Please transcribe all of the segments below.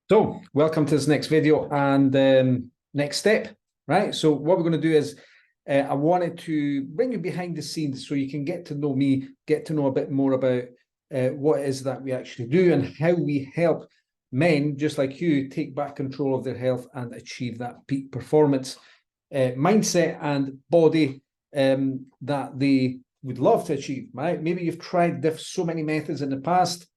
So, welcome to this next video and next step, right? So, what we're going to do is I wanted to bring you behind the scenes so you can get to know me, get to know a bit more about what it is that we actually do and how we help men just like you take back control of their health and achieve that peak performance mindset and body that they would love to achieve, right? Maybe you've tried so many methods in the past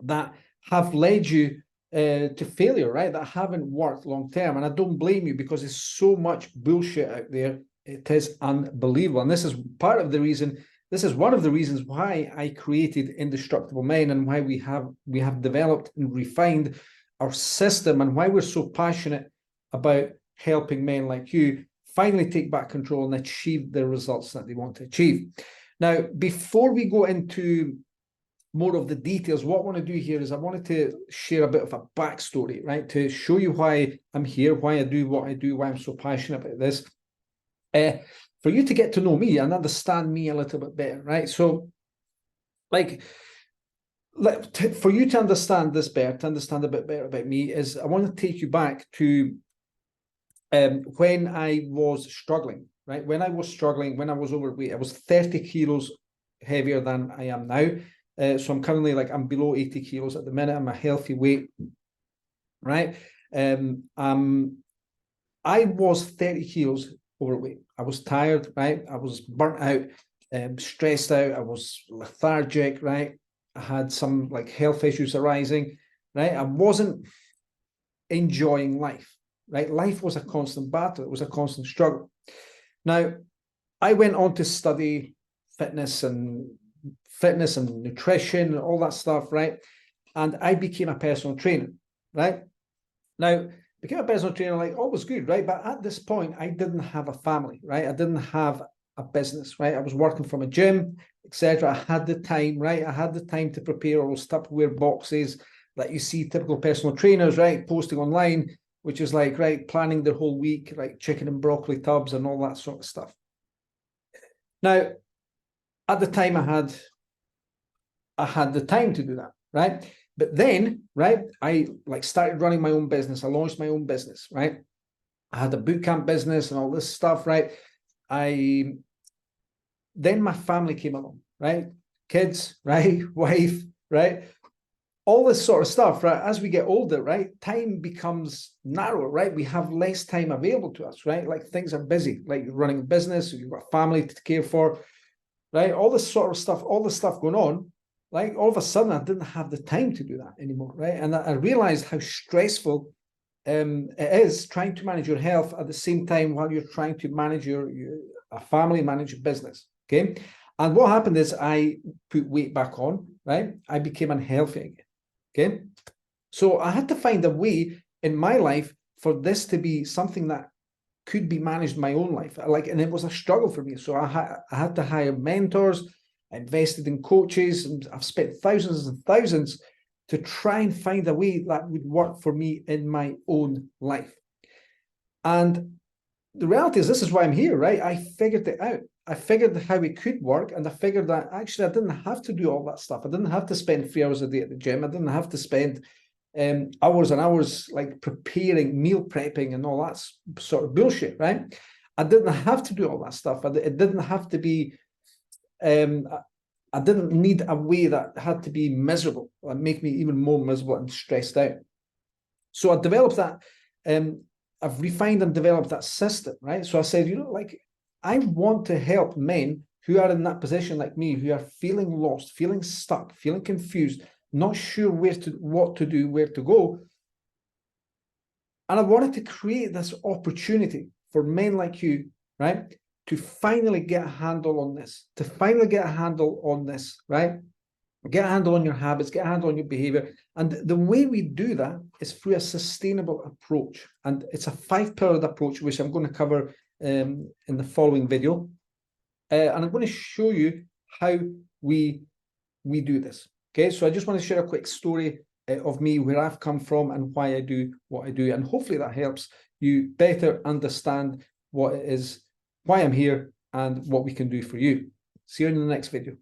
that have led you to failure, right? That haven't worked long term. And I don't blame you because there's so much bullshit out there. It is unbelievable. And this is part of the reason, this is one of the reasons why I created Indestructible Men and why we have developed and refined our system and why we're so passionate about helping men like you finally take back control and achieve the results that they want to achieve. Now, before we go into more of the details, what I want to do here is I wanted to share a bit of a backstory, right? To show you why I'm here, why I do what I do, why I'm so passionate about this. For you to get to know me and understand me a little bit better, right? So, like, for you to understand this better, to understand a bit better about me, is I want to take you back to when I was struggling, right? When I was struggling, when I was overweight, I was 30 kilos heavier than I am now. So I'm currently I'm below 80 kilos at the minute. I'm a healthy weight, right? I was 30 kilos overweight. I was tired, right? I was burnt out, stressed out. I was lethargic, right? I had some health issues arising, right? I wasn't enjoying life, right? Life was a constant battle. It was a constant struggle. Now, I went on to study fitness and nutrition and all that stuff, right? And I became a personal trainer, right? Now, became a personal trainer, all was good, right? But at this point, I didn't have a family, right? I didn't have a business, right? I was working from a gym, etc. I had the time, right? I had the time to prepare all those Tupperware boxes that you see typical personal trainers, right? Posting online, which is planning their whole week, chicken and broccoli tubs and all that sort of stuff. Now, at the time, I had the time to do that, right? But then, right, I started running my own business. I launched my own business, right? I had a boot camp business and all this stuff, right? Then my family came along, right? Kids, right? Wife, right? All this sort of stuff, right? As we get older, right? Time becomes narrower, right? We have less time available to us, right? Things are busy, you're running a business, you've got a family to care for, right? All this sort of stuff, all the stuff going on, all of a sudden I didn't have the time to do that anymore, right? And I realized how stressful it is trying to manage your health at the same time while you're trying to manage your family, manage your business, okay? And what happened is I put weight back on, right? I became unhealthy again, okay? So I had to find a way in my life for this to be something that could be managed in my own life. And it was a struggle for me. So I had to hire mentors. I invested in coaches, and I've spent thousands and thousands to try and find a way that would work for me in my own life. And the reality is, this is why I'm here, right? I figured it out. I figured how it could work, and I figured that actually I didn't have to do all that stuff. I didn't have to spend 3 hours a day at the gym. I didn't have to spend hours and hours preparing, meal prepping and all that sort of bullshit, right? I didn't have to do all that stuff. It didn't have to be, I didn't need a way that had to be miserable and make me even more miserable and stressed out. So I developed that, I've refined and developed that system, right? So I said, I want to help men who are in that position like me, who are feeling lost, feeling stuck, feeling confused, not sure what to do, where to go. And I wanted to create this opportunity for men like you, right, to finally get a handle on this, right? Get a handle on your habits, get a handle on your behavior. And the way we do that is through a sustainable approach. And it's a 5-pillared approach, which I'm going to cover in the following video. And I'm going to show you how we do this. Okay, so I just want to share a quick story of me, where I've come from and why I do what I do. And hopefully that helps you better understand what it is, why I'm here, and what we can do for you. See you in the next video.